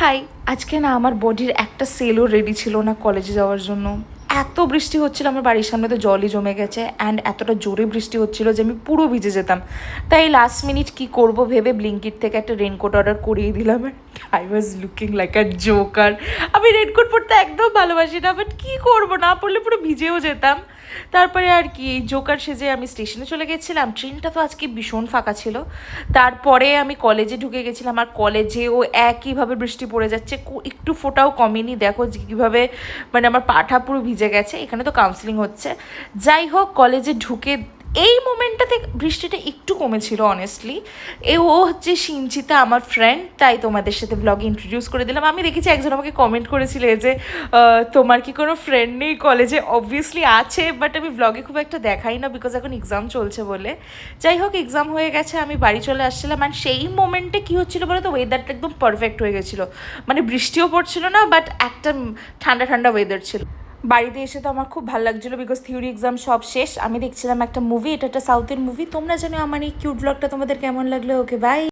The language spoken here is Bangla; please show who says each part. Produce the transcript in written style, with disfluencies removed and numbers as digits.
Speaker 1: হাই, আজকে না আমার বডির একটা সেলও রেডি ছিল না কলেজে যাওয়ার জন্য। এত বৃষ্টি হচ্ছিল, আমার বাড়ির সামনে তো জলই জমে গেছে অ্যান্ড এতটা জোরে বৃষ্টি হচ্ছিল যে আমি পুরো ভিজে যেতাম। তাই লাস্ট মিনিট কি করব ভেবে ব্লিঙ্কিট থেকে একটা রেনকোট অর্ডার করিয়ে দিলাম। I was looking like a Joker. আমি রেনকোট পরতে একদম ভালোবাসি না, বাট কী করবো, না পরলে পুরো ভিজেও যেতাম। তারপরে আর কি জোকার সেজে আমি স্টেশনে চলে গেছিলাম। ট্রেনটা তো আজকে ভীষণ ফাঁকা ছিল। তারপরে আমি কলেজে ঢুকে গেছিলাম, আর কলেজেও একইভাবে বৃষ্টি পড়ে যাচ্ছে, একটু ফোঁটাও কমেনি। দেখো কীভাবে মানে আমার পাঠা পুরো ভিজে গেছে। এখানে তো কাউন্সিলিং হচ্ছে। যাই হোক, কলেজে ঢুকে এই মোমেন্টটাতে বৃষ্টিটা একটু কমেছিল অনেস্টলি। ও হচ্ছে সিঞ্চিতা, আমার ফ্রেন্ড, তাই তোমাদের সাথে ব্লগে ইন্ট্রোডিউস করে দিলাম। আমি দেখেছি একজন আমাকে কমেন্ট করেছিল যে তোমার কি কোনো ফ্রেন্ড নেই কলেজে? অবভিয়াসলি আছে, বাট আমি ব্লগে খুব একটা দেখাই না, বিকজ এখন এক্সাম চলছে বলে। যাই হোক, এক্সাম হয়ে গেছে, আমি বাড়ি চলে আসছিলাম। অ্যান্ড সেই মোমেন্টে কী হচ্ছিলো বলো তো, ওয়েদারটা একদম পারফেক্ট হয়ে গেছিলো। মানে বৃষ্টিও পড়ছিল না, বাট একটা ঠান্ডা ঠান্ডা ওয়েদার ছিল। বাড়িতে এসে তো আমার খুব ভালো লাগছিলো, বিকজ থিওরি এক্সাম সব শেষ। আমি দেখছিলাম একটা মুভি, এটা একটা সাউথের মুভি। তোমরা জানো আমার এই কিউট ব্লগটা তোমাদের কেমন লাগলো। ওকে, বাই।